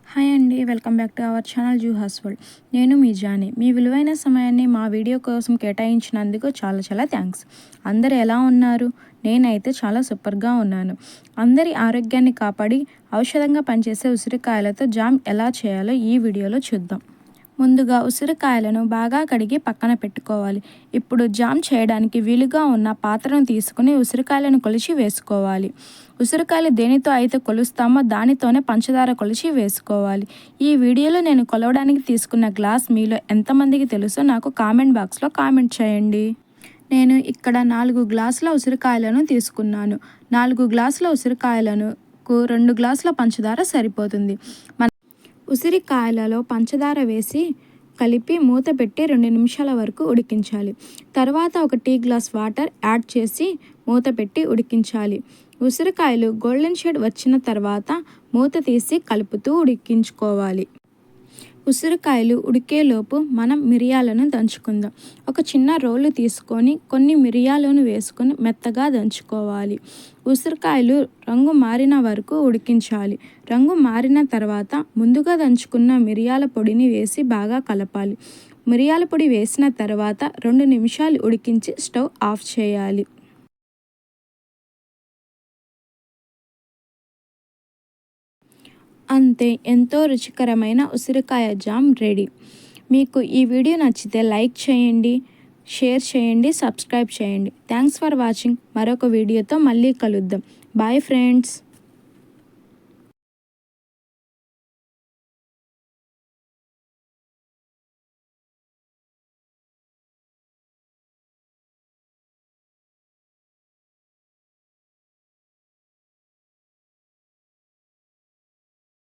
Hi అండి, welcome back to our channel జూహాస్ world. నేను మీ జానీ. మీ విలువైన సమయాన్ని మా వీడియో కోసం కేటాయించినందుకు చాలా చాలా థ్యాంక్స్. అందరు ఎలా ఉన్నారు? నేనైతే చాలా సూపర్గా ఉన్నాను. అందరి ఆరోగ్యాన్ని కాపాడి ఔషధంగా పనిచేసే ఉసిరికాయలతో జామ్ ఎలా చేయాలో ఈ వీడియోలో చూద్దాం. ముందుగా ఉసిరికాయలను బాగా కడిగి పక్కన పెట్టుకోవాలి. ఇప్పుడు జామ్ చేయడానికి వీలుగా ఉన్న పాత్రను తీసుకుని ఉసిరికాయలను కొలిచి వేసుకోవాలి. ఉసిరికాయలు దేనితో అయితే కొలుస్తామో దానితోనే పంచదార కొలిచి వేసుకోవాలి. ఈ వీడియోలో నేను కొలవడానికి తీసుకున్న గ్లాస్ మీలో ఎంతమందికి తెలుసో నాకు కామెంట్ బాక్స్లో కామెంట్ చేయండి. నేను ఇక్కడ 4 గ్లాసుల ఉసిరికాయలను తీసుకున్నాను. 4 గ్లాసుల ఉసిరికాయలను 2 గ్లాసుల పంచదార సరిపోతుంది. ఉసిరికాయలలో పంచదార వేసి కలిపి మూత పెట్టి 2 నిమిషాల వరకు ఉడికించాలి. తర్వాత ఒక టీ గ్లాస్ వాటర్ యాడ్ చేసి మూత పెట్టి ఉడికించాలి. ఉసిరికాయలు గోల్డెన్ షేడ్ వచ్చిన తర్వాత మూత తీసి కలుపుతూ ఉడికించుకోవాలి. ఉసిరికాయలు ఉడికేలోపు మనం మిరియాలను దంచుకుందాం. ఒక చిన్న రోలు తీసుకొని కొన్ని మిరియాలను వేసుకొని మెత్తగా దంచుకోవాలి. ఉసిరికాయలు రంగు మారిన వరకు ఉడికించాలి. రంగు మారిన తర్వాత ముందుగా దంచుకున్న మిరియాల పొడిని వేసి బాగా కలపాలి. మిరియాల పొడి వేసిన తర్వాత 2 నిమిషాలు ఉడికించి స్టవ్ ఆఫ్ చేయాలి. అంతే, ఎంతో రుచికరమైన ఉసిరికాయ జామ్ రెడీ. మీకు ఈ వీడియో నచ్చితే లైక్ చేయండి, షేర్ చేయండి, సబ్స్క్రైబ్ చేయండి. Thanks for watching. మరొక వీడియోతో మళ్ళీ కలుద్దాం. Bye friends.